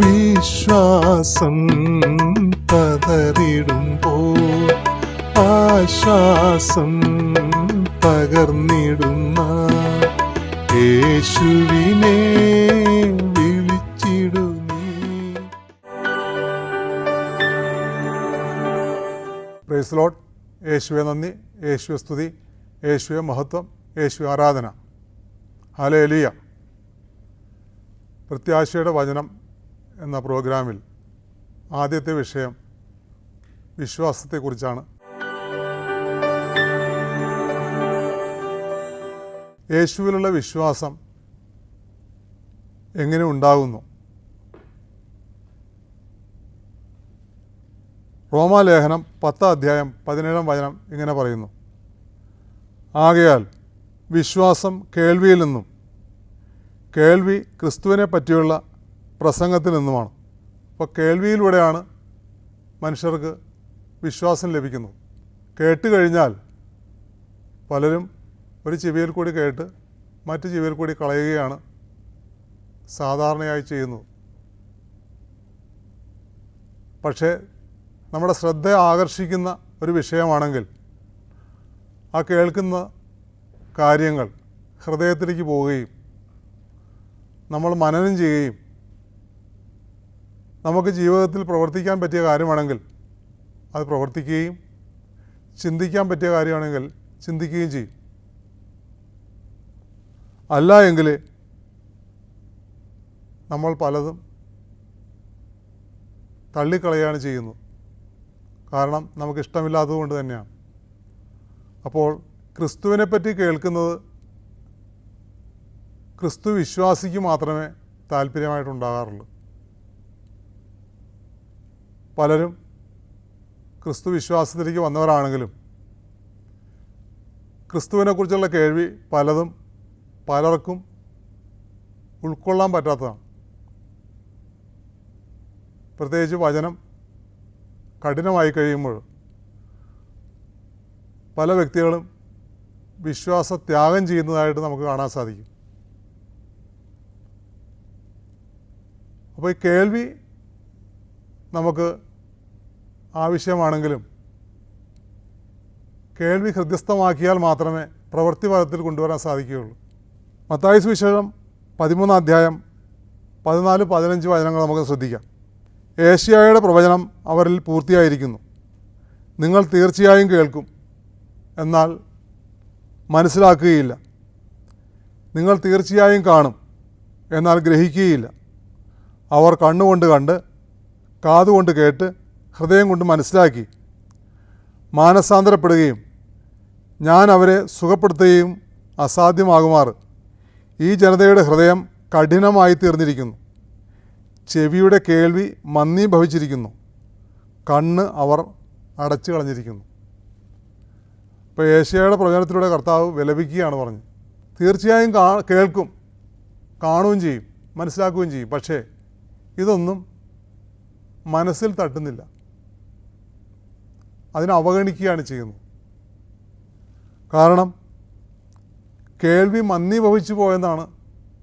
വിശ്വാസം പതറിടുമ്പോൾ ആശ്വാസം പകർന്നിടുന്ന യേശുവിനെ വിളിച്ചിടു നീ. Praise the Lord. യേശുവെ നന്ദി, യേശുവെ സ്തുതി, യേശുവെ മഹത്വം, യേശുവെ ആരാധന. ഹല്ലേലൂയ. പ്രത്യാശയുടെ വചനം എന്ന പ്രോഗ്രാമിൽ ആദ്യത്തെ വിഷയം വിശ്വാസത്തെക്കുറിച്ചാണ്. യേശുവിലുള്ള വിശ്വാസം എങ്ങനെ ഉണ്ടാകുന്നു? റോമാലേഖനം 10 അധ്യായം 17 വചനം ഇങ്ങനെ പറയുന്നു: ആകയാൽ വിശ്വാസം കേൾവിയിൽ നിന്നും, കേൾവി ക്രിസ്തുവിനെ പറ്റിയുള്ള പ്രസംഗത്തിൽ നിന്നുമാണ്. അപ്പോൾ കേൾവിയിലൂടെയാണ് മനുഷ്യർക്ക് വിശ്വാസം ലഭിക്കുന്നത്. കേട്ട് കഴിഞ്ഞാൽ പലരും ഒരു ചെവിയിൽ കൂടി കേട്ട് മറ്റു ചെവിയിൽ കൂടി കളയുകയാണ് സാധാരണയായി ചെയ്യുന്നത്. പക്ഷേ നമ്മുടെ ശ്രദ്ധ ആകർഷിക്കുന്ന ഒരു വിഷയമാണെങ്കിൽ ആ കേൾക്കുന്ന കാര്യങ്ങൾ ഹൃദയത്തിലേക്ക് പോവുകയും നമ്മൾ മനനം ചെയ്യുകയും നമുക്ക് ജീവിതത്തിൽ പ്രവർത്തിക്കാൻ പറ്റിയ കാര്യമാണെങ്കിൽ അത് പ്രവർത്തിക്കുകയും ചിന്തിക്കാൻ പറ്റിയ കാര്യമാണെങ്കിൽ ചിന്തിക്കുകയും ചെയ്യും. അല്ല എങ്കിൽ നമ്മൾ പലതും തള്ളിക്കളയാണ് ചെയ്യുന്നത്. കാരണം നമുക്കിഷ്ടമില്ലാത്തത് കൊണ്ട് തന്നെയാണ്. അപ്പോൾ ക്രിസ്തുവിനെപ്പറ്റി കേൾക്കുന്നത് ക്രിസ്തു വിശ്വാസിക്ക് മാത്രമേ താല്പര്യമായിട്ടുണ്ടാകാറുള്ളൂ. പലരും ക്രിസ്തു വിശ്വാസത്തിലേക്ക് വന്നവരാണെങ്കിലും ക്രിസ്തുവിനെക്കുറിച്ചുള്ള കേൾവി പലർക്കും ഉൾക്കൊള്ളാൻ പറ്റാത്തതാണ്. പ്രത്യേകിച്ച് വചനം കഠിനമായി കഴിയുമ്പോൾ പല വ്യക്തികളും വിശ്വാസത്യാഗം ചെയ്യുന്നതായിട്ട് നമുക്ക് കാണാൻ സാധിക്കും. അപ്പോൾ ഈ കേൾവി നമുക്ക് ആവശ്യമാണെങ്കിലും കേൾവി ഹൃദ്യസ്ഥമാക്കിയാൽ മാത്രമേ പ്രവൃത്തി ഫലത്തിൽ കൊണ്ടുവരാൻ സാധിക്കുകയുള്ളൂ. മത്തായി സുവിശേഷം 13 അധ്യായം 14-15 വചനങ്ങൾ നമുക്ക് ശ്രദ്ധിക്കാം. ഏശയ്യായുടെ പ്രവചനം അവരിൽ പൂർത്തിയായിരിക്കുന്നു. നിങ്ങൾ തീർച്ചയായും കേൾക്കും, എന്നാൽ മനസ്സിലാക്കുകയില്ല. നിങ്ങൾ തീർച്ചയായും കാണും, എന്നാൽ ഗ്രഹിക്കുകയില്ല. അവർ കണ്ണുകൊണ്ട് കണ്ട്, കാതുകൊണ്ട് കേട്ട്, ഹൃദയം കൊണ്ട് മനസ്സിലാക്കി മാനസാന്തരപ്പെടുകയും ഞാൻ അവരെ സുഖപ്പെടുത്തുകയും അസാധ്യമാകുമാറ് ഈ ജനതയുടെ ഹൃദയം കഠിനമായി തീർന്നിരിക്കുന്നു. ചെവിയുടെ കേൾവി മന്ദീഭവിച്ചിരിക്കുന്നു, കണ്ണ് അവർ അടച്ചു കളഞ്ഞിരിക്കുന്നു. ഇപ്പോൾ ഏശയ്യായുടെ പ്രവചനത്തിലൂടെ കർത്താവ് വിലപിക്കുകയാണ് പറഞ്ഞത്. തീർച്ചയായും കേൾക്കും, കാണുകയും ചെയ്യും, മനസ്സിലാക്കുകയും ചെയ്യും. പക്ഷേ ഇതൊന്നും മനസ്സിൽ തട്ടുന്നില്ല, അതിനെ അവഗണിക്കുകയാണ് ചെയ്യുന്നത്. കാരണം കേൾവി മന്ദീഭവിച്ചു പോയെന്നാണ്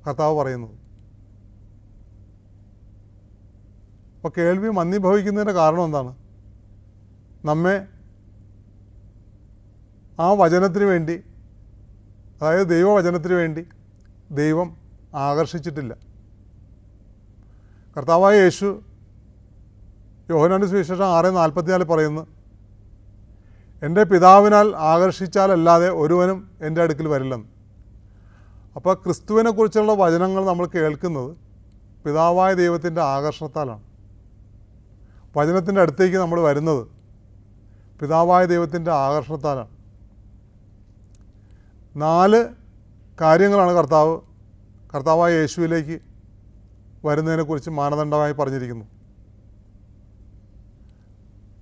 കർത്താവ് പറയുന്നത്. അപ്പോൾ കേൾവി മന്ദീഭവിക്കുന്നതിൻ്റെ കാരണം എന്താണ്? നമ്മെ ആ വചനത്തിന് വേണ്ടി, അതായത് ദൈവവചനത്തിന് വേണ്ടി ദൈവം ആകർഷിച്ചിട്ടില്ല. കർത്താവായ യേശു യോഹന്നാന്റെ സുവിശേഷം 6:44 പറയുന്നു: എൻ്റെ പിതാവിനാൽ ആകർഷിച്ചാലല്ലാതെ ഒരുവനും എൻ്റെ അടുക്കൽ വരില്ലെന്ന്. അപ്പോൾ ക്രിസ്തുവിനെക്കുറിച്ചുള്ള വചനങ്ങൾ നമ്മൾ കേൾക്കുന്നത് പിതാവായ ദൈവത്തിൻ്റെ ആകർഷണത്താലാണ്. വചനത്തിൻ്റെ അടുത്തേക്ക് നമ്മൾ വരുന്നത് പിതാവായ ദൈവത്തിൻ്റെ ആകർഷണത്താലാണ്. 4 കാര്യങ്ങളാണ് കർത്താവായ യേശുവിലേക്ക് വരുന്നതിനെക്കുറിച്ച് മാനദണ്ഡമായി പറഞ്ഞിരിക്കുന്നു.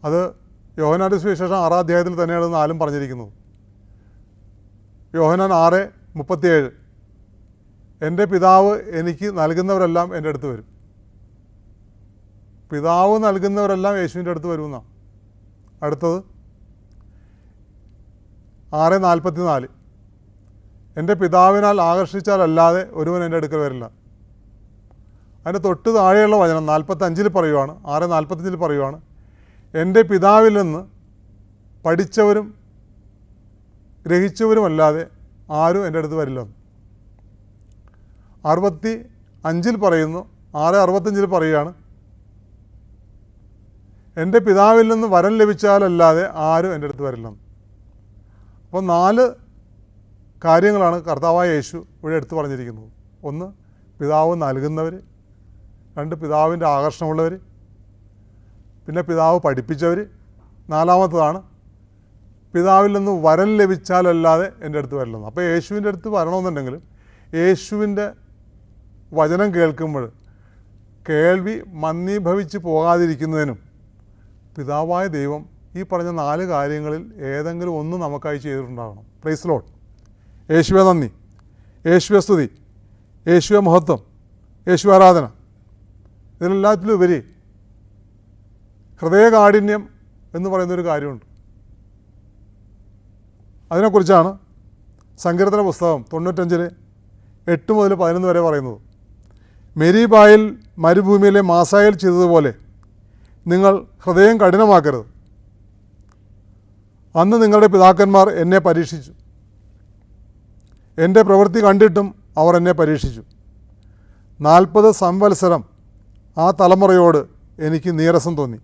അത് യോഹന്നാന്റെ സുവിശേഷം 6 അധ്യായത്തിൽ തന്നെയാണ് 4 പറഞ്ഞിരിക്കുന്നത്. യോഹന്നാൻ 6:37 എൻ്റെ പിതാവ് എനിക്ക് നൽകുന്നവരെല്ലാം എൻ്റെ അടുത്ത് വരും. പിതാവ് നൽകുന്നവരെല്ലാം യേശുവിൻ്റെ അടുത്ത് വരുമെന്നാണ്. അടുത്തത് 6:44 എൻ്റെ പിതാവിനാൽ ആകർഷിച്ചാലല്ലാതെ ഒരുവൻ എൻ്റെ അടുക്കൽ വരില്ല. അതിന് തൊട്ട് താഴെയുള്ള വചനം 45 പറയുവാണ്, 6:45 പറയുവാണ്, എൻ്റെ പിതാവിൽ നിന്ന് പഠിച്ചവരും ഗ്രഹിച്ചവരുമല്ലാതെ ആരും എൻ്റെ അടുത്ത് വരില്ലെന്ന്. 65 പറയുന്നു, 6:65 പറയുകയാണ്, എൻ്റെ പിതാവിൽ നിന്ന് വരം ലഭിച്ചാലല്ലാതെ ആരും എൻ്റെ അടുത്ത് വരില്ലെന്ന്. അപ്പോൾ 4 കാര്യങ്ങളാണ് കർത്താവായ യേശു ഇവിടെ എടുത്തു പറഞ്ഞിരിക്കുന്നത്. 1, പിതാവ് നൽകുന്നവർ. 2, പിതാവിൻ്റെ ആകർഷണമുള്ളവർ. പിന്നെ പിതാവ് പഠിപ്പിച്ചവർ. 4-മത്തതാണ് പിതാവിൽ നിന്ന് വരം ലഭിച്ചാലല്ലാതെ എൻ്റെ അടുത്ത് വരില്ലെന്ന്. അപ്പോൾ യേശുവിൻ്റെ അടുത്ത് വരണമെന്നുണ്ടെങ്കിൽ യേശുവിൻ്റെ വചനം കേൾക്കുമ്പോൾ കേൾവി മന്ദീഭവിച്ച് പോകാതിരിക്കുന്നതിനും പിതാവായ ദൈവം ഈ പറഞ്ഞ 4 കാര്യങ്ങളിൽ ഏതെങ്കിലും ഒന്ന് നമുക്കായി ചെയ്തിട്ടുണ്ടാകണം. Price lord. യേശുവെ നന്ദി, യേശുവെ സ്തുതി, യേശുവെ മഹത്വം, യേശു ആരാധന. ഇതിലെല്ലാത്തിലും ഉപരി ഹൃദയകാഠിന്യം എന്ന് പറയുന്നൊരു കാര്യമുണ്ട്. അതിനെക്കുറിച്ചാണ് സങ്കീർത്തന പുസ്തകം 95 8 മുതൽ 11 വരെ പറയുന്നത്. മെരീബായിൽ മരുഭൂമിയിലെ മാസായിൽ ചെയ്തതുപോലെ നിങ്ങൾ ഹൃദയം കഠിനമാക്കരുത്. അന്ന് നിങ്ങളുടെ പിതാക്കന്മാർ എന്നെ പരീക്ഷിച്ചു, എൻ്റെ പ്രവൃത്തി കണ്ടിട്ടും അവർ എന്നെ പരീക്ഷിച്ചു. 40 സംവത്സരം ആ തലമുറയോട് എനിക്ക് നീരസം തോന്നി.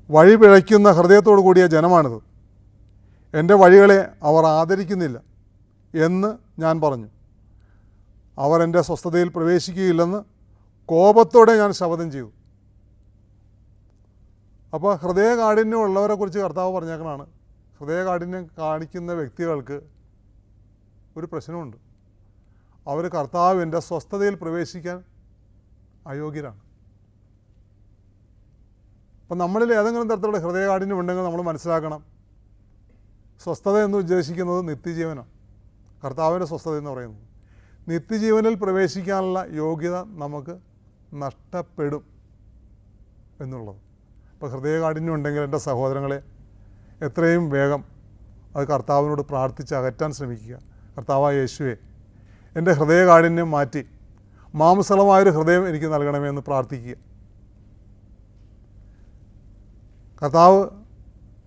വഴി പിഴയ്ക്കുന്ന ഹൃദയത്തോടു കൂടിയ ജനമാണിത്. എൻ്റെ വഴികളെ അവർ ആദരിക്കുന്നില്ല എന്ന് ഞാൻ പറഞ്ഞു. അവർ എൻ്റെ സ്വസ്ഥതയിൽ പ്രവേശിക്കുകയില്ലെന്ന് കോപത്തോടെ ഞാൻ ശപഥം ചെയ്തു. അപ്പോൾ ഹൃദയകാഠിന്യം ഉള്ളവരെ കുറിച്ച് കർത്താവ് പറഞ്ഞേക്കണതാണ്. ഹൃദയകാഠിന്യം കാണിക്കുന്ന വ്യക്തികൾക്ക് ഒരു പ്രശ്നമുണ്ട്. അവർ കർത്താവിൻ്റെ സ്വസ്ഥതയിൽ പ്രവേശിക്കാൻ അയോഗ്യരാണ്. അപ്പം നമ്മളിൽ ഏതെങ്കിലും തരത്തിലുള്ള ഹൃദയകാഠിന്യം ഉണ്ടെങ്കിൽ നമ്മൾ മനസ്സിലാക്കണം, സ്വസ്ഥത എന്ന് ഉദ്ദേശിക്കുന്നത് നിത്യജീവനാണ്. കർത്താവിൻ്റെ സ്വസ്ഥത എന്ന് പറയുന്നത് നിത്യജീവനിൽ പ്രവേശിക്കാനുള്ള യോഗ്യത നമുക്ക് നഷ്ടപ്പെടും എന്നുള്ളത്. അപ്പോൾ ഹൃദയകാഠിന്യം ഉണ്ടെങ്കിൽ എൻ്റെ സഹോദരങ്ങളെ എത്രയും വേഗം അത് കർത്താവിനോട് പ്രാർത്ഥിച്ച് അകറ്റാൻ ശ്രമിക്കുക. കർത്താവായ യേശുവേ, എൻ്റെ ഹൃദയകാഠിന്യം മാറ്റി മാംസളമായൊരു ഹൃദയം എനിക്ക് നൽകണമേ എന്ന് പ്രാർത്ഥിക്കുക. കർത്താവ്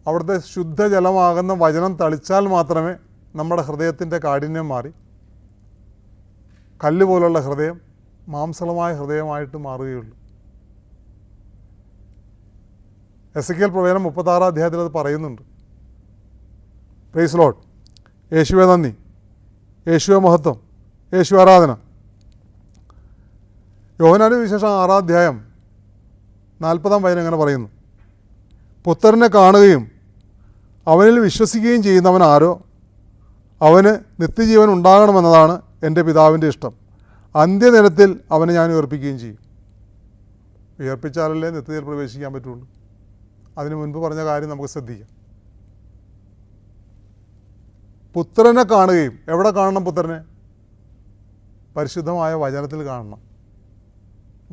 അവിടുത്തെ ശുദ്ധജലമാകുന്ന വചനം തളിച്ചാൽ മാത്രമേ നമ്മുടെ ഹൃദയത്തിൻ്റെ കാഠിന്യം മാറി കല്ല് പോലുള്ള ഹൃദയം മാംസളമായ ഹൃദയമായിട്ട് മാറുകയുള്ളൂ. എസെക്കിയേൽ പ്രവചനം 36 അധ്യായത്തിൽ അത് പറയുന്നുണ്ട്. Praise lord. യേശുവെ നന്ദി, യേശുവെ മഹത്വം, യേശു ആരാധന. യോഹന്നാന്റെ വിശേഷം 6 അധ്യായം 40 വചനം ഇങ്ങനെ പറയുന്നു, പുത്രനെ കാണുകയും അവനിൽ വിശ്വസിക്കുകയും ചെയ്യുന്നവൻ ആരോ അവന് നിത്യജീവൻ ഉണ്ടാകണമെന്നതാണ് എൻ്റെ പിതാവിൻ്റെ ഇഷ്ടം. അന്ത്യദിനത്തിൽ അവനെ ഞാൻ ഉയർപ്പിക്കുകയും ചെയ്യും. ഉയർപ്പിച്ചാലല്ലേ നിത്യതയിൽ പ്രവേശിക്കാൻ പറ്റുള്ളൂ. അതിനു മുൻപ് പറഞ്ഞ കാര്യം നമുക്ക് ശ്രദ്ധിക്കാം. പുത്രനെ കാണുകയും, എവിടെ കാണണം പുത്രനെ? പരിശുദ്ധമായ വചനത്തിൽ കാണണം.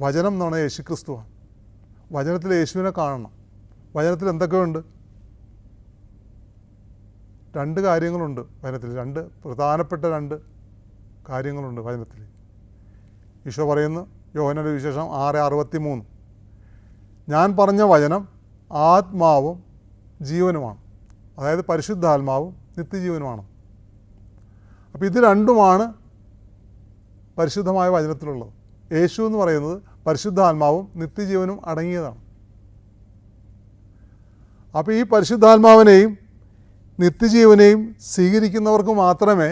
വചനം എന്ന് പറഞ്ഞാൽ യേശു ക്രിസ്തുവാണ്. വചനത്തിൽ യേശുവിനെ കാണണം. വചനത്തിൽ എന്തൊക്കെയുണ്ട്? 2 കാര്യങ്ങളുണ്ട് വചനത്തിൽ. 2 പ്രധാനപ്പെട്ട 2 കാര്യങ്ങളുണ്ട് വചനത്തിൽ. ഈശോ പറയുന്നു, യോഹന്നാന്റെ വിശേഷം 6:63, ഞാൻ പറഞ്ഞ വചനം ആത്മാവും ജീവനുമാണ്. അതായത് പരിശുദ്ധാത്മാവും നിത്യജീവനുമാണ്. അപ്പോൾ ഇത് രണ്ടുമാണ് പരിശുദ്ധമായ വചനത്തിലുള്ളത്. യേശു എന്ന് പറയുന്നത് പരിശുദ്ധാത്മാവും നിത്യജീവനും അടങ്ങിയതാണ്. അപ്പോൾ ഈ പരിശുദ്ധാത്മാവിനെയും നിത്യജീവനെയും സ്വീകരിക്കുന്നവർക്ക് മാത്രമേ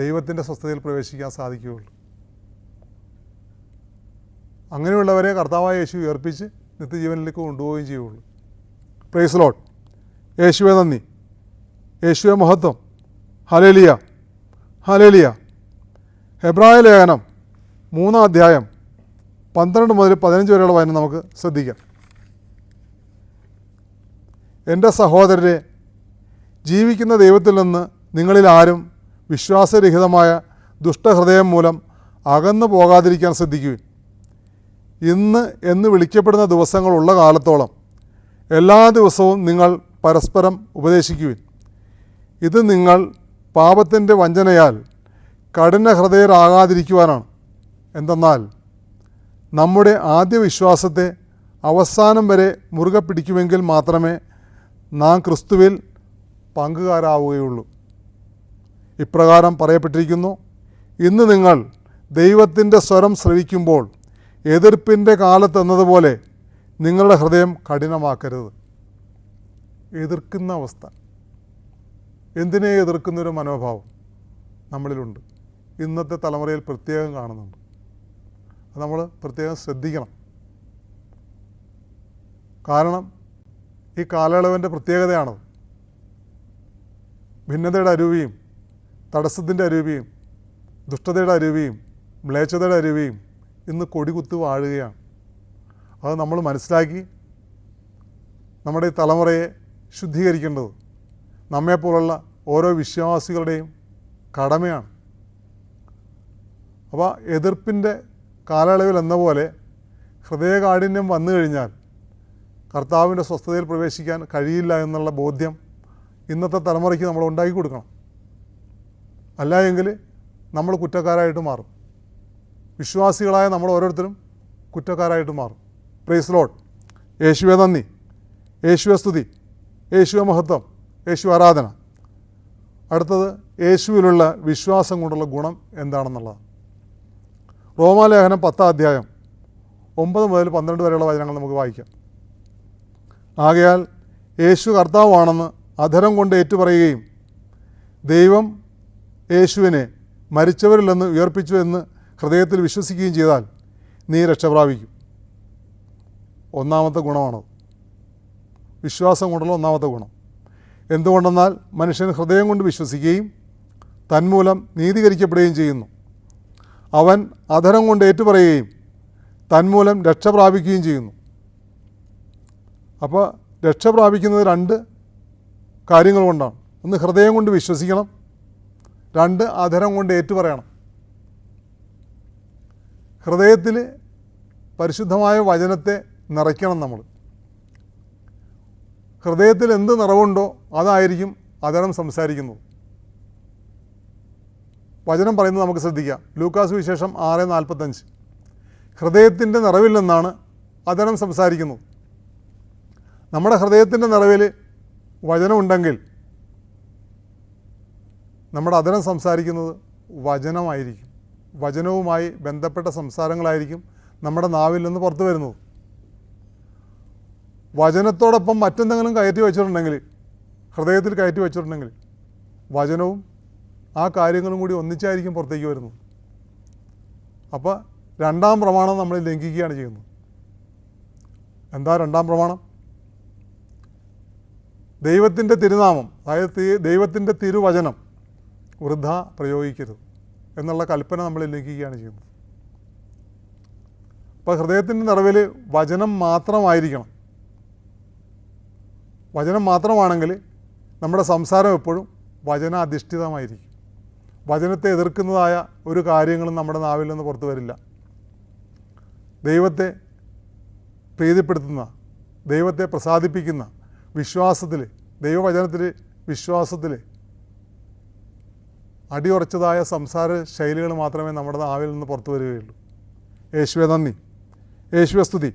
ദൈവത്തിൻ്റെ സ്വസ്ഥതയിൽ പ്രവേശിക്കാൻ സാധിക്കുകയുള്ളൂ. അങ്ങനെയുള്ളവരെ കർത്താവായ യേശു ഉയർപ്പിച്ച് നിത്യജീവനിലേക്ക് കൊണ്ടുപോവുകയും ചെയ്യുള്ളൂ. Praise lord. യേശുവെ നന്ദി, യേശുവെ മഹത്വം, ഹല്ലേലൂയ, ഹല്ലേലൂയ. ഹെബ്രായ ലേഖനം 3 അധ്യായം 12 മുതൽ 15 വരെയുള്ള വചനം നമുക്ക് ശ്രദ്ധിക്കാം. എൻ്റെ സഹോദരരെ, ജീവിക്കുന്ന ദൈവത്തിൽ നിന്ന് നിങ്ങളിൽ ആരും വിശ്വാസരഹിതമായ ദുഷ്ടഹൃദയം മൂലം അകന്നു പോകാതിരിക്കാൻ ശ്രദ്ധിക്കുവിൻ. ഇന്ന് എന്ന് വിളിക്കപ്പെടുന്ന ദിവസങ്ങളുള്ള കാലത്തോളം എല്ലാ ദിവസവും നിങ്ങൾ പരസ്പരം ഉപദേശിക്കുവിൻ. ഇത് നിങ്ങൾ പാപത്തിൻ്റെ വഞ്ചനയാൽ കഠിന ഹൃദയരാകാതിരിക്കുവാനാണ്. എന്തെന്നാൽ നമ്മുടെ ആദ്യ വിശ്വാസത്തെ അവസാനം വരെ മുറുകെ പിടിക്കുമെങ്കിൽ മാത്രമേ നാം ക്രിസ്തുവിൽ പങ്കുകാരാവുകയുള്ളൂ. ഇപ്രകാരം പറയപ്പെട്ടിരിക്കുന്നു, ഇന്ന് നിങ്ങൾ ദൈവത്തിൻ്റെ സ്വരം ശ്രവിക്കുമ്പോൾ എതിർപ്പിൻ്റെ കാലത്തെന്നതുപോലെ നിങ്ങളുടെ ഹൃദയം കഠിനമാക്കരുത്. എതിർക്കുന്ന അവസ്ഥ, എന്തിനെ എതിർക്കുന്നൊരു മനോഭാവം നമ്മളിലുണ്ട്. ഇന്നത്തെ തലമുറയിൽ പ്രത്യേകം കാണുന്നുണ്ട്. അത് നമ്മൾ പ്രത്യേകം ശ്രദ്ധിക്കണം. കാരണം ഈ കാലയളവിൻ്റെ പ്രത്യേകതയാണത്. ഭിന്നതയുടെ അരൂപിയും തടസ്സത്തിൻ്റെ അരൂപിയും ദുഷ്ടതയുടെ അരൂപിയും മ്ലേച്ഛതയുടെ അരൂപിയും ഇന്ന് കൊടികുത്തി വാഴുകയാണ്. അത് നമ്മൾ മനസ്സിലാക്കി നമ്മുടെ ഈ തലമുറയെ ശുദ്ധീകരിക്കേണ്ടത് നമ്മെപ്പോലുള്ള ഓരോ വിശ്വാസികളുടെയും കടമയാണ്. അപ്പോൾ എതിർപ്പിൻ്റെ കാലയളവിൽ എന്ന പോലെ ഹൃദയകാഠിന്യം വന്നു കഴിഞ്ഞാൽ കർത്താവിൻ്റെ സ്വസ്ഥതയിൽ പ്രവേശിക്കാൻ കഴിയില്ല എന്നുള്ള ബോധ്യം ഇന്നത്തെ തലമുറയ്ക്ക് നമ്മൾ ഉണ്ടാക്കി കൊടുക്കണം. അല്ല എങ്കിൽ നമ്മൾ കുറ്റക്കാരായിട്ട് മാറും. വിശ്വാസികളായ നമ്മൾ ഓരോരുത്തരും കുറ്റക്കാരായിട്ട് മാറും. Praise Lord. യേശുവേ നന്ദി, യേശുവേ സ്തുതി, യേശുവേ മഹത്വം, യേശു ആരാധന. അടുത്തത് യേശുവിലുള്ള വിശ്വാസം കൊണ്ടുള്ള ഗുണം എന്താണെന്നുള്ളതാണ്. റോമാലേഖനം 10 അധ്യായം 9 മുതൽ 12 വരെയുള്ള വചനങ്ങൾ നമുക്ക് വായിക്കാം. ആകയാൽ യേശു കർത്താവാണെന്ന് അധരം കൊണ്ട് ഏറ്റുപറയുകയും ദൈവം യേശുവിനെ മരിച്ചവരിൽ നിന്ന് ഉയർപ്പിച്ചു എന്ന് ഹൃദയത്തിൽ വിശ്വസിക്കുകയും ചെയ്താൽ നീ രക്ഷ പ്രാപിക്കും. ഒന്നാമത്തെ ഗുണമാണത്, വിശ്വാസം കൊണ്ടുള്ള ഒന്നാമത്തെ ഗുണം. എന്തുകൊണ്ടെന്നാൽ മനുഷ്യൻ ഹൃദയം കൊണ്ട് വിശ്വസിക്കുകയും തന്മൂലം നീതീകരിക്കപ്പെടുകയും ചെയ്യുന്നു. അവൻ അധരം കൊണ്ട് ഏറ്റുപറയുകയും തന്മൂലം രക്ഷ പ്രാപിക്കുകയും ചെയ്യുന്നു. അപ്പോൾ രക്ഷ പ്രാപിക്കുന്നത് 2 കാര്യങ്ങൾ കൊണ്ടാണ്. ഒന്ന്, ഹൃദയം കൊണ്ട് വിശ്വസിക്കണം. 2, അധരം കൊണ്ട് ഏറ്റുപറയണം. ഹൃദയത്തിൽ പരിശുദ്ധമായ വചനത്തെ നിറയ്ക്കണം. നമ്മൾ ഹൃദയത്തിൽ എന്ത് നിറവുണ്ടോ അതായിരിക്കും അധരം സംസാരിക്കുന്നത്. വചനം പറയുന്നത് നമുക്ക് ശ്രദ്ധിക്കാം. ലൂക്കാസ് വിശേഷം 6:45. ഹൃദയത്തിൻ്റെ നിറവിൽ നിന്നാണ് അധരം സംസാരിക്കുന്നത്. നമ്മുടെ ഹൃദയത്തിൻ്റെ നിറവിൽ വചനമുണ്ടെങ്കിൽ നമ്മുടെ അധരം സംസാരിക്കുന്നത് വചനമായിരിക്കും. വചനവുമായി ബന്ധപ്പെട്ട സംസാരങ്ങളായിരിക്കും നമ്മുടെ നാവിൽ നിന്ന് പുറത്തു വരുന്നത്. വചനത്തോടൊപ്പം മറ്റെന്തെങ്കിലും കയറ്റി വെച്ചിട്ടുണ്ടെങ്കിൽ, ഹൃദയത്തിൽ കയറ്റി വെച്ചിട്ടുണ്ടെങ്കിൽ വചനവും ആ കാര്യങ്ങളും കൂടി ഒന്നിച്ചായിരിക്കും പുറത്തേക്ക് വരുന്നത്. അപ്പോൾ 2ാം പ്രമാണം നമ്മൾ ലംഘിക്കുകയാണ് ചെയ്യുന്നത്. എന്താ 2ാം പ്രമാണം? ദൈവത്തിൻ്റെ തിരുനാമം, അതായത് ദൈവത്തിൻ്റെ തിരുവചനം വൃഥ പ്രയോഗിക്കരുത് എന്നുള്ള കൽപ്പന നമ്മൾ ലംഘിക്കുകയാണ് ചെയ്യുന്നത്. അപ്പോൾ ഹൃദയത്തിൻ്റെ നിറവിൽ വചനം മാത്രമായിരിക്കണം. വചനം മാത്രമാണെങ്കിൽ നമ്മുടെ സംസാരം എപ്പോഴും വചനാധിഷ്ഠിതമായിരിക്കും. വചനത്തെ എതിർക്കുന്നതായ ഒരു കാര്യങ്ങളും നമ്മുടെ നാവിൽ നിന്ന് പുറത്തു വരില്ല. ദൈവത്തെ പ്രീതിപ്പെടുത്തുന്ന, ദൈവത്തെ പ്രസാദിപ്പിക്കുന്ന വിശ്വാസത്തിൽ, ദൈവവചനത്തിൽ വിശ്വാസത്തിൽ അടിയുറച്ചതായ സംസാര ശൈലികൾ മാത്രമേ നമ്മുടെ നാവിൽ നിന്ന് പുറത്തു വരികയുള്ളൂ. യേശുവേ നന്ദി, യേശുവേ സ്തുതി,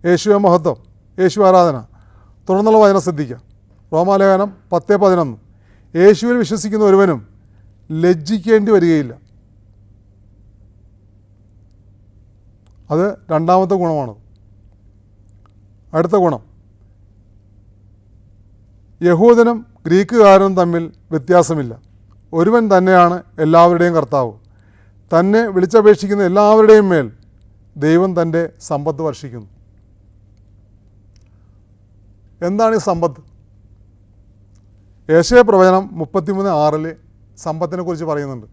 യേശുവേ മഹത്വം, യേശു ആരാധന. തുടർന്നുള്ള വചനം ശ്രദ്ധിക്കുക. റോമാലേഖനം 10:11. യേശുവിൽ വിശ്വസിക്കുന്ന ഒരുവനും ലജ്ജിക്കേണ്ടി വരികയില്ല. അത് 2ാമത്തെ ഗുണമാണ്. അടുത്ത ഗുണം, യഹൂദനും ഗ്രീക്കുകാരനും തമ്മിൽ വ്യത്യാസമില്ല. ഒരുവൻ തന്നെയാണ് എല്ലാവരുടെയും കർത്താവ്. തന്നെ വിളിച്ചപേക്ഷിക്കുന്ന എല്ലാവരുടെയും മേൽ ദൈവം തൻ്റെ സമ്പത്ത് വർഷിക്കുന്നു. എന്താണ് ഈ സമ്പത്ത്? യേശയ്യാ പ്രവചനം 33:6 സമ്പത്തിനെക്കുറിച്ച് പറയുന്നുണ്ട്.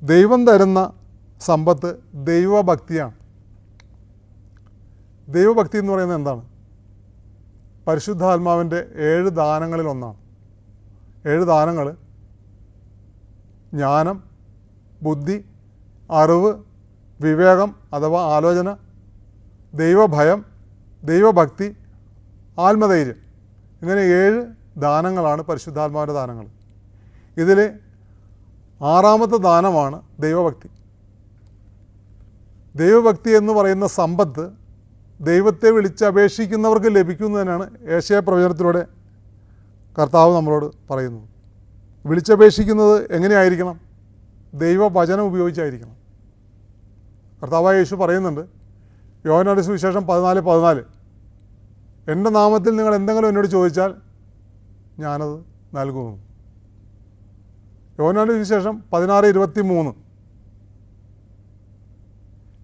ദൈവം തരുന്ന സമ്പത്ത് ദൈവഭക്തിയാണ്. ദൈവഭക്തി എന്ന് പറയുന്നത് എന്താണ്? പരിശുദ്ധാത്മാവിൻ്റെ 7 ദാനങ്ങളിൽ ഒന്നാണ്. 7 ദാനങ്ങൾ: ജ്ഞാനം, ബുദ്ധി, അറിവ്, വിവേകം അഥവാ ആലോചന, ദൈവഭയം, ദൈവഭക്തി, ആത്മധൈര്യം. ഇങ്ങനെ 7 ദാനങ്ങളാണ് പരിശുദ്ധാത്മാവിൻ്റെ ദാനങ്ങൾ. ഇതിൽ ആറാമത്തെ ദാനമാണ് ദൈവഭക്തി. ദൈവഭക്തി എന്ന് പറയുന്ന സമ്പത്ത് ദൈവത്തെ വിളിച്ചപേക്ഷിക്കുന്നവർക്ക് ലഭിക്കുന്നതിനാണ് യേശയ്യാ പ്രവചനത്തിലൂടെ കർത്താവ് നമ്മളോട് പറയുന്നത്. വിളിച്ചപേക്ഷിക്കുന്നത് എങ്ങനെയായിരിക്കണം? ദൈവവചനം ഉപയോഗിച്ചായിരിക്കണം. കർത്താവായ യേശു പറയുന്നുണ്ട്, യോഹന്നാന്റെ സുവിശേഷം 14:14, എൻ്റെ നാമത്തിൽ നിങ്ങൾ എന്തെങ്കിലും എന്നോട് ചോദിച്ചാൽ ഞാനത് നൽകുമെന്ന്. യോഹന്നാന്റെ സുവിശേഷം 16:23,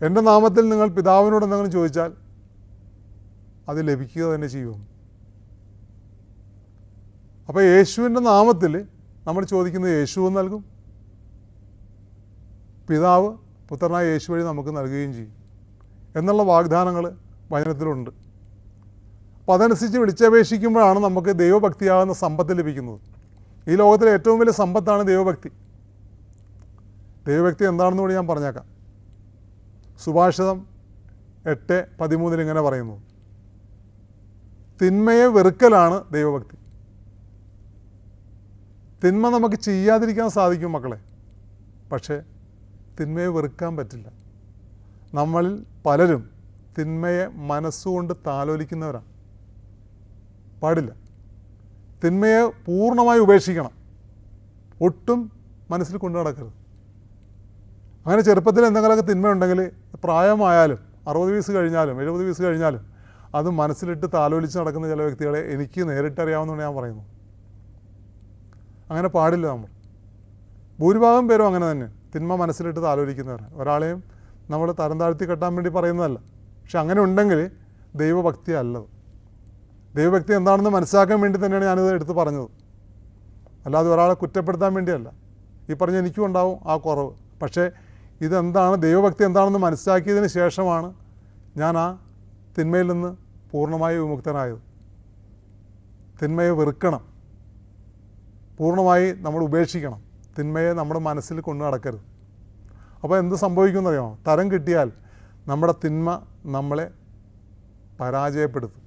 എൻ്റെ നാമത്തിൽ നിങ്ങൾ പിതാവിനോട് എന്തെങ്കിലും ചോദിച്ചാൽ അത് ലഭിക്കുക തന്നെ ചെയ്യുമെന്ന്. അപ്പോൾ യേശുവിൻ്റെ നാമത്തിൽ നമ്മൾ ചോദിക്കുന്നത് യേശുവും നൽകും, പിതാവ് പുത്രനായ യേശു വഴി നമുക്ക് നൽകുകയും ചെയ്യും എന്നുള്ള വാഗ്ദാനങ്ങൾ വചനത്തിലുണ്ട്. അപ്പോൾ അതനുസരിച്ച് വിളിച്ചപേക്ഷിക്കുമ്പോഴാണ് നമുക്ക് ദൈവഭക്തിയാകുന്ന സമ്പത്ത് ലഭിക്കുന്നത്. ഈ ലോകത്തിലെ ഏറ്റവും വലിയ സമ്പത്താണ് ദൈവഭക്തി. ദൈവഭക്തി എന്താണെന്ന് കൂടി ഞാൻ പറഞ്ഞേക്കാം. സുഭാഷിതം 8:13 ഇങ്ങനെ പറയുന്നു, തിന്മയെ വെറുക്കലാണ് ദൈവഭക്തി. തിന്മ നമുക്ക് ചെയ്യാതിരിക്കാൻ സാധിക്കും മക്കളെ, പക്ഷേ തിന്മയെ വെറുക്കാൻ പറ്റില്ല. നമ്മളിൽ പലരും തിന്മയെ മനസ്സുകൊണ്ട് താലോലിക്കുന്നവരാണ്. പാടില്ല. തിന്മയെ പൂർണ്ണമായി ഉപേക്ഷിക്കണം, ഒട്ടും മനസ്സിൽ കൊണ്ടു നടക്കരുത്. അങ്ങനെ ചെറുപ്പത്തിൽ എന്തെങ്കിലുമൊക്കെ തിന്മയുണ്ടെങ്കിൽ പ്രായമായാലും 60 വയസ്സ് കഴിഞ്ഞാലും 70 വയസ്സ് കഴിഞ്ഞാലും അത് മനസ്സിലിട്ട് താലോലിച്ച് നടക്കുന്ന ചില വ്യക്തികളെ എനിക്ക് നേരിട്ടറിയാവുന്നതാണ് ഞാൻ പറയുന്നത്. അങ്ങനെ പാടില്ല. നമ്മൾ ഭൂരിഭാഗം പേരും അങ്ങനെ തന്നെ തിന്മ മനസ്സിലിട്ട് താലോലിക്കുന്നവരാണ്. ഒരാളെയും നമ്മൾ തരം താഴ്ത്തി കെട്ടാൻ വേണ്ടി പറയുന്നതല്ല. പക്ഷെ അങ്ങനെ ഉണ്ടെങ്കിൽ ദൈവഭക്തി അല്ലത്. ദൈവഭക്തി എന്താണെന്ന് മനസ്സിലാക്കാൻ വേണ്ടി തന്നെയാണ് ഞാനിത് എടുത്ത് പറഞ്ഞത്, അല്ലാതെ ഒരാളെ കുറ്റപ്പെടുത്താൻ വേണ്ടിയല്ല. ഈ പറഞ്ഞ എനിക്കും ഉണ്ടാവും ആ കുറവ്. പക്ഷേ ഇതെന്താണ്, ദൈവഭക്തി എന്താണെന്ന് മനസ്സിലാക്കിയതിന് ശേഷമാണ് ഞാൻ ആ തിന്മയിൽ നിന്ന് പൂർണ്ണമായി വിമുക്തനായത്. തിന്മയെ വെറുക്കണം, പൂർണ്ണമായി നമ്മൾ ഉപേക്ഷിക്കണം. തിന്മയെ നമ്മുടെ മനസ്സിൽ കൊണ്ടു നടക്കരുത്. അപ്പോൾ എന്ത് സംഭവിക്കുമെന്നറിയാമോ? തരം കിട്ടിയാൽ നമ്മുടെ തിന്മ നമ്മളെ പരാജയപ്പെടുത്തും.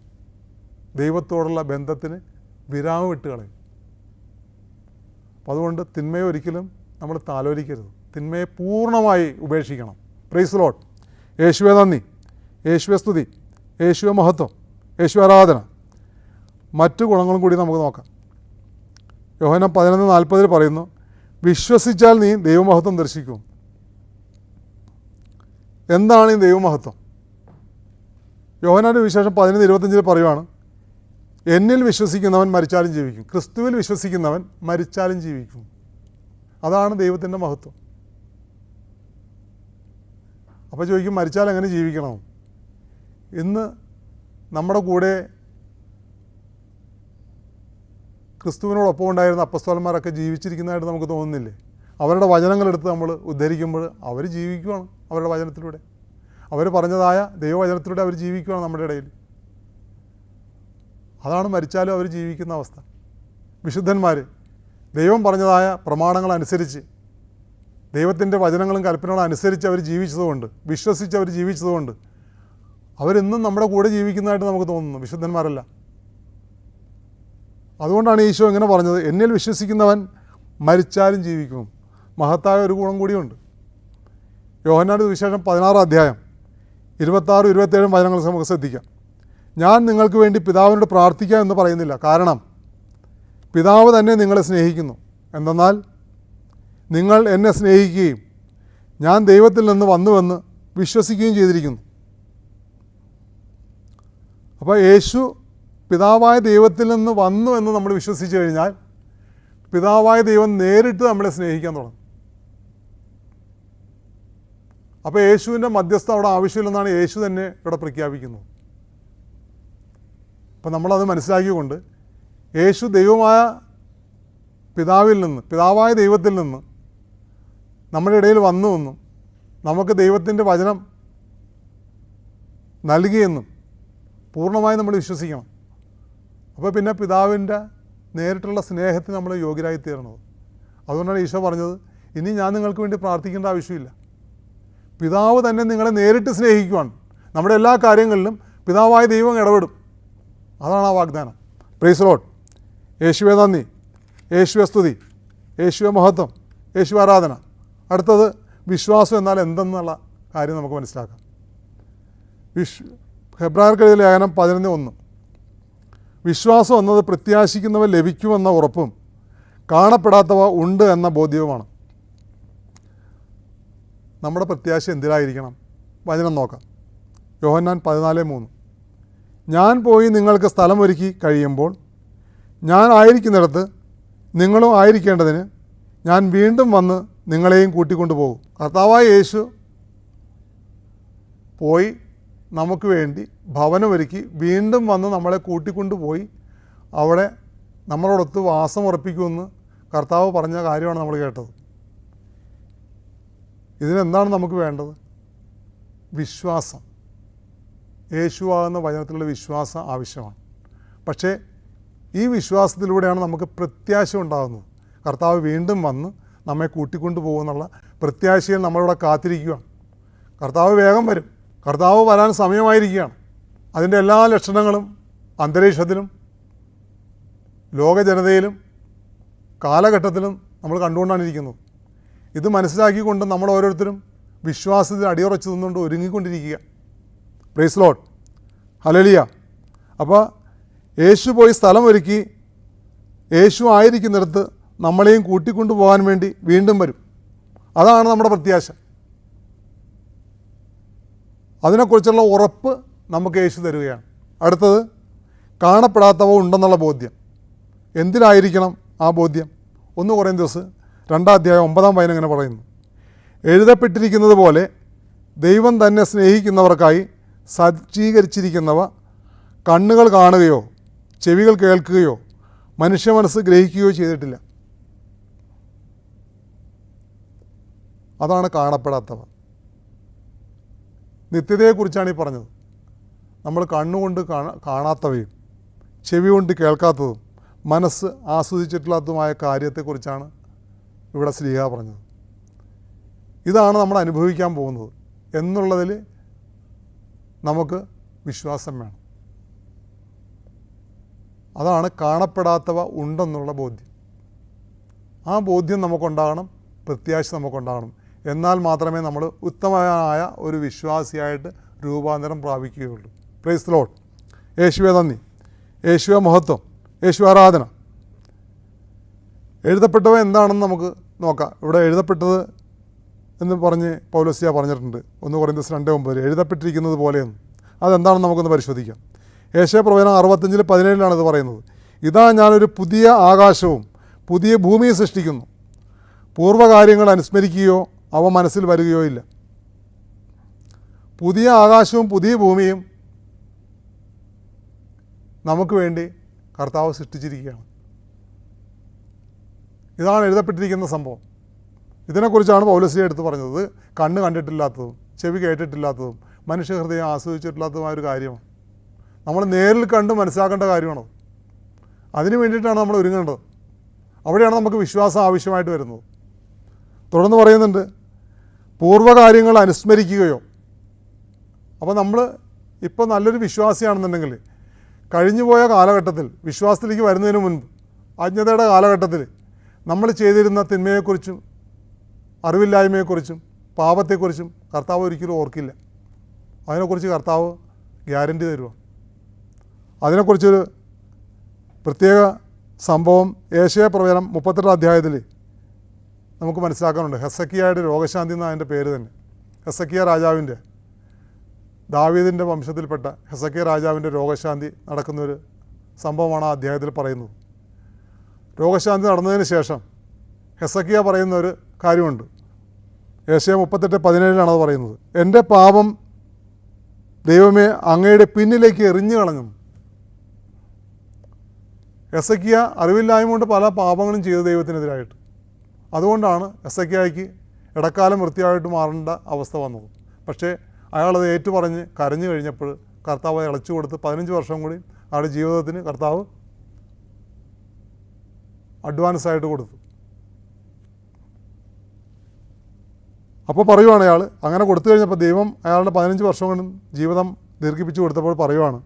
ദൈവത്തോടുള്ള ബന്ധത്തിന് വിരാമം ഇട്ട് കളയും. അപ്പോൾ അതുകൊണ്ട് തിന്മയെ ഒരിക്കലും നമ്മൾ താലോലിക്കരുത്. തിന്മയെ പൂർണ്ണമായി ഉപേക്ഷിക്കണം. Praise Lord. യേശുവേ നന്ദി, യേശുവേ സ്തുതി, യേശുവേ മഹത്വം, യേശു ആരാധന. മറ്റു ഗുണങ്ങളും കൂടി നമുക്ക് നോക്കാം. യോഹന്നാൻ 11:40 പറയുന്നു, വിശ്വസിച്ചാൽ നീ ദൈവമഹത്വം ദർശിക്കും. എന്താണ് ഈ ദൈവമഹത്വം? യോഹന്നാന്റെ വിശേഷം 11:25 പറയുവാണ്, എന്നിൽ വിശ്വസിക്കുന്നവൻ മരിച്ചാലും ജീവിക്കും. ക്രിസ്തുവിൽ വിശ്വസിക്കുന്നവൻ മരിച്ചാലും ജീവിക്കും. അതാണ് ദൈവത്തിൻ്റെ മഹത്വം. അപ്പോൾ ചോദിക്കും, മരിച്ചാൽ എങ്ങനെ ജീവിക്കണം? ഇന്ന് നമ്മുടെ കൂടെ ക്രിസ്തുവിനോടൊപ്പം ഉണ്ടായിരുന്ന അപ്പസ്തോലന്മാരൊക്കെ ജീവിച്ചിരിക്കുന്നതായിട്ട് നമുക്ക് തോന്നുന്നില്ലേ? അവരുടെ വചനങ്ങളെടുത്ത് നമ്മൾ ഉദ്ധരിക്കുമ്പോൾ അവർ ജീവിക്കുകയാണ്. അവരുടെ വചനത്തിലൂടെ, അവർ പറഞ്ഞതായ ദൈവവചനത്തിലൂടെ അവർ ജീവിക്കുകയാണ് നമ്മുടെ ഇടയിൽ. അതാണ് മരിച്ചാലും അവർ ജീവിക്കുന്ന അവസ്ഥ. വിശുദ്ധന്മാർ ദൈവം പറഞ്ഞതായ പ്രമാണങ്ങളനുസരിച്ച്, ദൈവത്തിൻ്റെ വചനങ്ങളും കൽപ്പനകളും അനുസരിച്ച് അവർ ജീവിച്ചതുകൊണ്ട്, വിശ്വസിച്ച് അവർ ജീവിച്ചതുകൊണ്ട് അവരിന്നും നമ്മുടെ കൂടെ ജീവിക്കുന്നതായിട്ട് നമുക്ക് തോന്നുന്നു. വിശുദ്ധന്മാരല്ല. അതുകൊണ്ടാണ് ഈശോ ഇങ്ങനെ പറഞ്ഞത്, എന്നിൽ വിശ്വസിക്കുന്നവൻ മരിച്ചാലും ജീവിക്കും. മഹത്തായ ഒരു ഗുണം കൂടിയുണ്ട്. യോഹന്നാന്റെ സുവിശേഷം 16:26-27 വചനങ്ങൾ നമുക്ക് ശ്രദ്ധിക്കാം. ഞാൻ നിങ്ങൾക്ക് വേണ്ടി പിതാവിനോട് പ്രാർത്ഥിക്കാം എന്ന് പറയുന്നില്ല, കാരണം പിതാവ് തന്നെ നിങ്ങളെ സ്നേഹിക്കുന്നു. എന്തെന്നാൽ നിങ്ങൾ എന്നെ സ്നേഹിക്കുകയും ഞാൻ ദൈവത്തിൽ നിന്ന് വന്നുവെന്ന് വിശ്വസിക്കുകയും ചെയ്തിരിക്കുന്നു. അപ്പോൾ യേശു പിതാവായ ദൈവത്തിൽ നിന്ന് വന്നു എന്ന് നമ്മൾ വിശ്വസിച്ച് കഴിഞ്ഞാൽ പിതാവായ ദൈവം നേരിട്ട് നമ്മളെ സ്നേഹിക്കാൻ തുടങ്ങും. അപ്പോൾ യേശുവിൻ്റെ മധ്യസ്ഥ അവിടെ ആവശ്യമില്ലെന്നാണ് യേശു തന്നെ ഇവിടെ പ്രഖ്യാപിക്കുന്നത്. അപ്പം നമ്മളത് മനസ്സിലാക്കിക്കൊണ്ട് യേശു ദൈവമായ പിതാവിൽ നിന്ന്, പിതാവായ ദൈവത്തിൽ നിന്ന് നമ്മുടെ ഇടയിൽ വന്നുവെന്നും നമുക്ക് ദൈവത്തിൻ്റെ വചനം നൽകിയെന്നും പൂർണ്ണമായി നമ്മൾ വിശ്വസിക്കണം. അപ്പോൾ പിന്നെ പിതാവിൻ്റെ നേരിട്ടുള്ള സ്നേഹത്തിന് നമ്മൾ യോഗ്യരായി തീരണത്. അതുകൊണ്ടാണ് ഈശോ പറഞ്ഞത്, ഇനി ഞാൻ നിങ്ങൾക്ക് വേണ്ടി പ്രാർത്ഥിക്കേണ്ട ആവശ്യമില്ല, പിതാവ് തന്നെ നിങ്ങളെ നേരിട്ട് സ്നേഹിക്കുവാണ്. നമ്മുടെ എല്ലാ കാര്യങ്ങളിലും പിതാവായ ദൈവം ഇടപെടും. അതാണ് ആ വാഗ്ദാനം. Praise Lord. യേശുവേ നന്ദി, യേശുവേ സ്തുതി, യേശുവേ മഹത്വം, യേശുവാരാധന. അടുത്തത് വിശ്വാസം എന്നാൽ എന്തെന്നുള്ള കാര്യം നമുക്ക് മനസ്സിലാക്കാം. ഹെബ്രായർക്കെഴുതിയ ലേഖനം 11:1. വിശ്വാസം എന്നത് പ്രത്യാശിക്കുന്നവ ലഭിക്കുമെന്ന ഉറപ്പും കാണപ്പെടാത്തവ ഉണ്ട് എന്ന ബോധ്യവുമാണ്. നമ്മുടെ പ്രത്യാശ എന്തിനായിരിക്കണം? വചനം നോക്കാം. യോഹന്നാൻ 14:3. ഞാൻ പോയി നിങ്ങൾക്ക് സ്ഥലമൊരുക്കി കഴിയുമ്പോൾ ഞാൻ ആയിരിക്കുന്നിടത്ത് നിങ്ങളും ആയിരിക്കേണ്ടതിന് ഞാൻ വീണ്ടും വന്ന് നിങ്ങളെയും കൂട്ടിക്കൊണ്ടു പോകും. കർത്താവായ യേശു പോയി നമുക്ക് വേണ്ടി ഭവനമൊരുക്കി വീണ്ടും വന്ന് നമ്മളെ കൂട്ടിക്കൊണ്ടുപോയി അവിടെ നമ്മളോടൊത്ത് വാസം ഉറപ്പിക്കുമെന്ന് കർത്താവ് പറഞ്ഞ കാര്യമാണ് നമ്മൾ കേട്ടത്. ഇതിനെന്താണ് നമുക്ക് വേണ്ടത്? വിശ്വാസം. യേശുവാകുന്ന വചനത്തിലുള്ള വിശ്വാസം ആവശ്യമാണ്. പക്ഷേ ഈ വിശ്വാസത്തിലൂടെയാണ് നമുക്ക് പ്രത്യാശ ഉണ്ടാകുന്നത്. കർത്താവ് വീണ്ടും വന്ന് നമ്മെ കൂട്ടിക്കൊണ്ടു പോകുമെന്നുള്ള പ്രത്യാശയിൽ നമ്മളിവിടെ കാത്തിരിക്കുകയാണ്. കർത്താവ് വേഗം വരും. കർത്താവ് വരാൻ സമയമായിരിക്കുകയാണ്. അതിൻ്റെ എല്ലാ ലക്ഷണങ്ങളും അന്തരീക്ഷത്തിലും ലോകജനതയിലും കാലഘട്ടത്തിലും നമ്മൾ കണ്ടുകൊണ്ടാണ് ഇരിക്കുന്നത്. ഇത് മനസ്സിലാക്കിക്കൊണ്ട് നമ്മൾ ഓരോരുത്തരും വിശ്വാസത്തിൽ അടിയുറച്ച് നിന്നുകൊണ്ട് ഒരുങ്ങിക്കൊണ്ടിരിക്കുക. Praise Lord, hallelujah. അപ്പോൾ യേശു പോയി സ്ഥലമൊരുക്കി യേശു ആയിരിക്കുന്നിടത്ത് നമ്മളെയും കൂട്ടിക്കൊണ്ടു പോകാൻ വേണ്ടി വീണ്ടും വരും. അതാണ് നമ്മുടെ പ്രത്യാശ. അതിനെക്കുറിച്ചുള്ള ഉറപ്പ് നമുക്ക് യേശു തരികയാണ്. അടുത്തത് കാണപ്പെടാത്തവ ഉണ്ടെന്നുള്ള ബോധ്യം. എന്തിനായിരിക്കണം ആ ബോധ്യം? 1 കൊരിന്ത്യർ 2:9 ഇങ്ങനെ പറയുന്നു, എഴുതപ്പെട്ടിരിക്കുന്നത് പോലെ ദൈവം തന്നെ സ്നേഹിക്കുന്നവർക്കായി സജ്ജീകരിച്ചിരിക്കുന്നവ കണ്ണുകൾ കാണുകയോ ചെവികൾ കേൾക്കുകയോ മനുഷ്യ മനസ്സ് ഗ്രഹിക്കുകയോ ചെയ്തിട്ടില്ല. അതാണ് കാണപ്പെടാത്തവ. നിത്യതയെക്കുറിച്ചാണ് ഈ പറഞ്ഞത്. നമ്മൾ കണ്ണുകൊണ്ട് കാണാത്തവയും ചെവി കൊണ്ട് കേൾക്കാത്തതും മനസ്സ് ആസ്വദിച്ചിട്ടില്ലാത്തതുമായ കാര്യത്തെക്കുറിച്ചാണ് ഇവിടെ ശ്ലീഹ പറഞ്ഞത്. ഇതാണ് നമ്മൾ അനുഭവിക്കാൻ പോകുന്നത് എന്നുള്ളതിൽ നമുക്ക് വിശ്വാസം വേണം. അതാണ് കാണപ്പെടാത്തവ ഉണ്ടെന്നുള്ള ബോധ്യം. ആ ബോധ്യം നമുക്കുണ്ടാകണം, പ്രത്യാശ നമുക്കുണ്ടാകണം. എന്നാൽ മാത്രമേ നമ്മൾ ഉത്തമമായ ഒരു വിശ്വാസിയായിട്ട് രൂപാന്തരം പ്രാപിക്കുകയുള്ളൂ. Praise the Lord. യേശുവേ നന്ദി, യേശുവേ മഹത്വം, യേശു ആരാധന. എഴുതപ്പെട്ടവ എന്താണെന്ന് നമുക്ക് നോക്കാം. ഇവിടെ എഴുതപ്പെട്ടത് എന്ന് പറഞ്ഞ് പൗലോസ്യ പറഞ്ഞിട്ടുണ്ട്. 1 കൊരിന്ത്യർ 2:9 എഴുതപ്പെട്ടിരിക്കുന്നത് പോലെയെന്ന്. അതെന്താണെന്ന് നമുക്കൊന്ന് പരിശോധിക്കാം. യേശയ്യാപ്രവചനം 65:17 ഇത് പറയുന്നത്. ഇതാ ഞാനൊരു പുതിയ ആകാശവും പുതിയ ഭൂമിയും സൃഷ്ടിക്കുന്നു, പൂർവ്വകാര്യങ്ങൾ അനുസ്മരിക്കുകയോ അവ മനസ്സിൽ വരികയോ ഇല്ല. പുതിയ ആകാശവും പുതിയ ഭൂമിയും നമുക്ക് വേണ്ടി കർത്താവ് സൃഷ്ടിച്ചിരിക്കുകയാണ്. ഇതാണ് എഴുതപ്പെട്ടിരിക്കുന്ന സംഭവം. ഇതിനെക്കുറിച്ചാണ് പൗലോസ്യ എടുത്ത് പറഞ്ഞത്. കണ്ണ് കണ്ടിട്ടില്ലാത്തതും ചെവി കേട്ടിട്ടില്ലാത്തതും മനുഷ്യഹൃദയം ആസ്വദിച്ചിട്ടില്ലാത്തതുമായൊരു കാര്യമാണ്. നമ്മൾ നേരിൽ കണ്ട് മനസ്സിലാക്കേണ്ട കാര്യമാണ്. അതിന് വേണ്ടിയിട്ടാണ് നമ്മൾ ഒരുങ്ങേണ്ടത്. അവിടെയാണ് നമുക്ക് വിശ്വാസം ആവശ്യമായിട്ട് വരുന്നത്. തുടർന്ന് പറയുന്നുണ്ട്, പൂർവ്വകാര്യങ്ങൾ അനുസ്മരിക്കുകയോ. അപ്പോൾ നമ്മൾ ഇപ്പോൾ നല്ലൊരു വിശ്വാസിയാണെന്നുണ്ടെങ്കിൽ കഴിഞ്ഞുപോയ കാലഘട്ടത്തിൽ വിശ്വാസത്തിലേക്ക് വരുന്നതിന് മുൻപ് അജ്ഞതയുടെ കാലഘട്ടത്തിൽ നമ്മൾ ചെയ്തിരുന്ന തിന്മയെക്കുറിച്ചും അറിവില്ലായ്മയെക്കുറിച്ചും പാപത്തെക്കുറിച്ചും കർത്താവ് ഒരിക്കലും ഓർക്കില്ല. അതിനെക്കുറിച്ച് കർത്താവ് ഗ്യാരണ്ടി തരുവാണ്. അതിനെക്കുറിച്ചൊരു പ്രത്യേക സംഭവം യേശയ്യാപ്രവചനം 32 നമുക്ക് മനസ്സിലാക്കാനുണ്ട്. ഹെസക്കിയായുടെ രോഗശാന്തി എന്ന അതിൻ്റെ പേര് തന്നെ. ഹെസക്കിയ രാജാവിൻ്റെ, ദാവീദിൻ്റെ വംശത്തിൽപ്പെട്ട ഹെസക്കിയ രാജാവിൻ്റെ രോഗശാന്തി നടക്കുന്നൊരു സംഭവമാണ് ആ അധ്യായത്തിൽ പറയുന്നത്. രോഗശാന്തി നടന്നതിന് ശേഷം ഹെസക്കിയ പറയുന്ന ഒരു കാര്യമുണ്ട്. യേശയ്യാ 38:17 അത് പറയുന്നത്. എൻ്റെ പാപം ദൈവമേ അങ്ങയുടെ പിന്നിലേക്ക് എറിഞ്ഞു കളഞ്ഞു. ഹെസക്കിയ അറിവില്ലായ്മ കൊണ്ട് പല പാപങ്ങളും ചെയ്തു ദൈവത്തിനെതിരായിട്ട്. അതുകൊണ്ടാണ് ഹെസക്കിയായ്ക്ക് ഇടക്കാലം വൃത്തിയായിട്ട് മാറേണ്ട അവസ്ഥ വന്നത്. പക്ഷേ അയാളത് ഏറ്റുപറഞ്ഞ് കരഞ്ഞു കഴിഞ്ഞപ്പോൾ കർത്താവ് ഇളച്ചു കൊടുത്ത് 15 വർഷം കൂടി അയാളുടെ ജീവിതത്തിന് കർത്താവ് അഡ്വാൻസായിട്ട് കൊടുത്തു. അപ്പോൾ പറയുവാണ് അയാൾ അങ്ങനെ കൊടുത്തു കഴിഞ്ഞപ്പോൾ ദൈവം അയാളുടെ 15 വർഷം കൊണ്ടും ജീവിതം ദീർഘിപ്പിച്ചു കൊടുത്തപ്പോൾ പറയുവാണ്,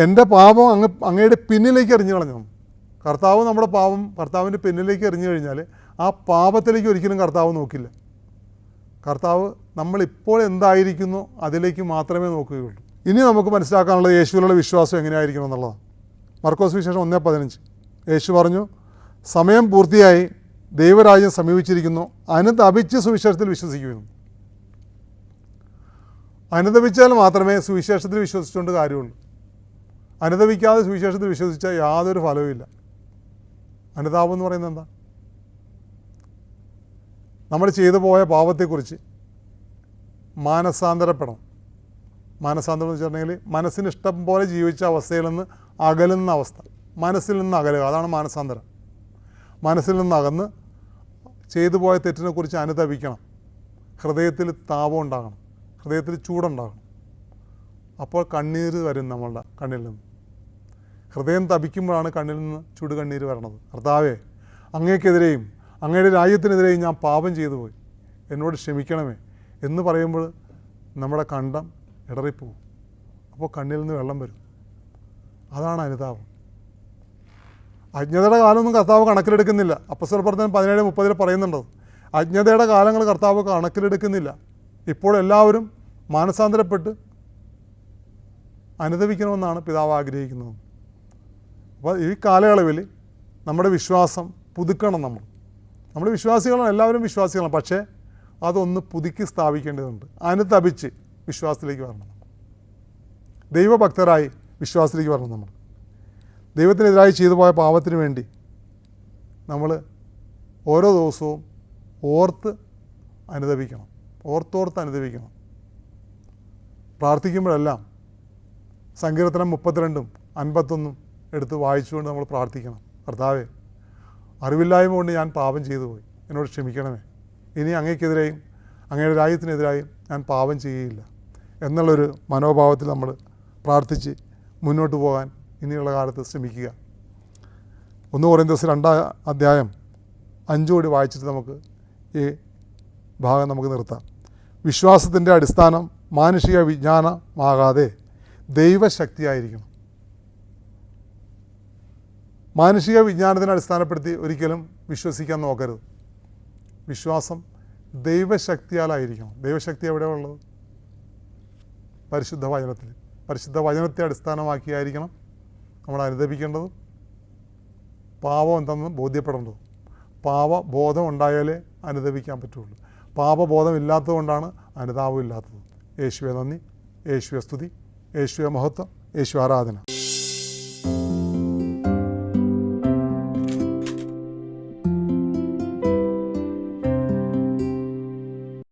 എൻ്റെ പാപം അങ്ങയുടെ പിന്നിലേക്ക് എറിഞ്ഞു കളഞ്ഞു. കർത്താവ് നമ്മുടെ പാപം കർത്താവിൻ്റെ പിന്നിലേക്ക് എറിഞ്ഞു കഴിഞ്ഞാൽ ആ പാപത്തിലേക്ക് ഒരിക്കലും കർത്താവ് നോക്കില്ല. കർത്താവ് നമ്മളിപ്പോൾ എന്തായിരിക്കുന്നോ അതിലേക്ക് മാത്രമേ നോക്കുകയുള്ളൂ. ഇനി നമുക്ക് മനസ്സിലാക്കാനുള്ളത് യേശുവിലുള്ള വിശ്വാസം എങ്ങനെയായിരിക്കണം എന്നുള്ളതാണ്. മർക്കോസ് വിശേഷം 1:15 യേശു പറഞ്ഞു, സമയം പൂർത്തിയായി, ദൈവരാജ്യം സമീപിച്ചിരിക്കുന്നു, അനുതപിച്ച് സുവിശേഷത്തിൽ വിശ്വസിക്കുമെന്ന്. അനുതപിച്ചാൽ മാത്രമേ സുവിശേഷത്തിൽ വിശ്വസിച്ചുകൊണ്ട് കാര്യമുള്ളൂ. അനുതപിക്കാതെ സുവിശേഷത്തിൽ വിശ്വസിച്ചാൽ യാതൊരു ഫലവുമില്ല. അനുതാപം എന്ന് പറയുന്നത് എന്താ? നമ്മൾ ചെയ്തു പോയ പാപത്തെക്കുറിച്ച് മാനസാന്തരപ്പെടണം. മാനസാന്തരം എന്ന് വെച്ചിട്ടുണ്ടെങ്കിൽ മനസ്സിന് ഇഷ്ടം പോലെ ജീവിച്ച അവസ്ഥയിൽ നിന്ന് അകലുന്ന അവസ്ഥ, മനസ്സിൽ നിന്ന് അകലുക, അതാണ് മാനസാന്തരം. മനസ്സിൽ നിന്ന് അകന്ന് ചെയ്തു പോയ തെറ്റിനെക്കുറിച്ച് അനുതപിക്കണം. ഹൃദയത്തിൽ താപം ഉണ്ടാകണം, ഹൃദയത്തിൽ ചൂടുണ്ടാകണം. അപ്പോൾ കണ്ണീര് വരും നമ്മളുടെ കണ്ണിൽ നിന്ന്. ഹൃദയം തപിക്കുമ്പോഴാണ് കണ്ണിൽ നിന്ന് ചുടുകണ്ണീര് വരണത്. കർത്താവേ, അങ്ങേക്കെതിരെയും അങ്ങയുടെ രാജ്യത്തിനെതിരെയും ഞാൻ പാപം ചെയ്തു പോയി, എന്നോട് ക്ഷമിക്കണമേ എന്ന് പറയുമ്പോൾ നമ്മുടെ കണ്ഠം ഇടറിപ്പോവും. അപ്പോൾ കണ്ണിൽ നിന്ന് വെള്ളം വരും. അതാണ് അനുതാപം. അജ്ഞതയുടെ കാലമൊന്നും കർത്താവ് കണക്കിലെടുക്കുന്നില്ല. അപ്പോസ്തല പ്രവർത്തനം 17:30 പറയുന്നുണ്ട്. അജ്ഞതയുടെ കാലങ്ങൾ കർത്താവ് കണക്കിലെടുക്കുന്നില്ല. ഇപ്പോൾ എല്ലാവരും മാനസാന്തരപ്പെട്ട് അനുതപിക്കണമെന്നാണ് പിതാവ് ആഗ്രഹിക്കുന്നത്. അപ്പോൾ ഈ കാലയളവിൽ നമ്മുടെ വിശ്വാസം പുതുക്കണം. നമ്മൾ വിശ്വാസികളാണ്, എല്ലാവരും വിശ്വാസികളാണ്. പക്ഷേ അതൊന്ന് പുതുക്കി സ്ഥാപിക്കേണ്ടതുണ്ട്. അനുതപിച്ച് വിശ്വാസത്തിലേക്ക് വരണം. ദൈവഭക്തരായി വിശ്വാസത്തിലേക്ക് വരണം. നമ്മൾ ദൈവത്തിനെതിരായി ചെയ്തു പോയ പാപത്തിന് വേണ്ടി നമ്മൾ ഓരോ ദിവസവും ഓർത്ത് അനുതപിക്കണം. ഓർത്തോർത്ത് അനുതപിക്കണം. പ്രാർത്ഥിക്കുമ്പോഴെല്ലാം സങ്കീർത്തനം 32, 51 എടുത്ത് വായിച്ചുകൊണ്ട് നമ്മൾ പ്രാർത്ഥിക്കണം. കർത്താവേ, അറിവില്ലായ്മ കൊണ്ട് ഞാൻ പാപം ചെയ്തു പോയി, എന്നോട് ക്ഷമിക്കണമേ. ഇനി അങ്ങയ്ക്കെതിരെയും അങ്ങയുടെ രാജ്യത്തിനെതിരായും ഞാൻ പാപം ചെയ്യുകയില്ല എന്നുള്ളൊരു മനോഭാവത്തിൽ നമ്മൾ പ്രാർത്ഥിച്ച് മുന്നോട്ട് പോകാൻ ഇനിയുള്ള കാലത്ത് ശ്രമിക്കുക. 1 കൊരിന്ത്യർ 2:5 കൂടി വായിച്ചിട്ട് നമുക്ക് ഈ ഭാഗം നമുക്ക് നിർത്താം. വിശ്വാസത്തിൻ്റെ അടിസ്ഥാനം മാനുഷിക വിജ്ഞാനമാകാതെ ദൈവശക്തിയായിരിക്കണം. മാനുഷിക വിജ്ഞാനത്തിനെ അടിസ്ഥാനപ്പെടുത്തി ഒരിക്കലും വിശ്വസിക്കാൻ നോക്കരുത്. വിശ്വാസം ദൈവശക്തിയാലായിരിക്കണം. ദൈവശക്തി എവിടെയാണ് ഉള്ളത്? പരിശുദ്ധ വചനത്തിൽ. പരിശുദ്ധ വചനത്തെ അടിസ്ഥാനമാക്കിയായിരിക്കണം നമ്മൾ അനുദപിക്കേണ്ടതും പാപം എന്തെന്ന് ബോധ്യപ്പെടേണ്ടതും. പാപബോധം ഉണ്ടായാലേ അനുദപിക്കാൻ പറ്റുള്ളൂ. പാപബോധം ഇല്ലാത്തതുകൊണ്ടാണ് അനുതാപം ഇല്ലാത്തത്. യേശുവെ നന്ദി, യേശുവെ സ്തുതി, യേശുവെ മഹത്വം, യേശു ആരാധന.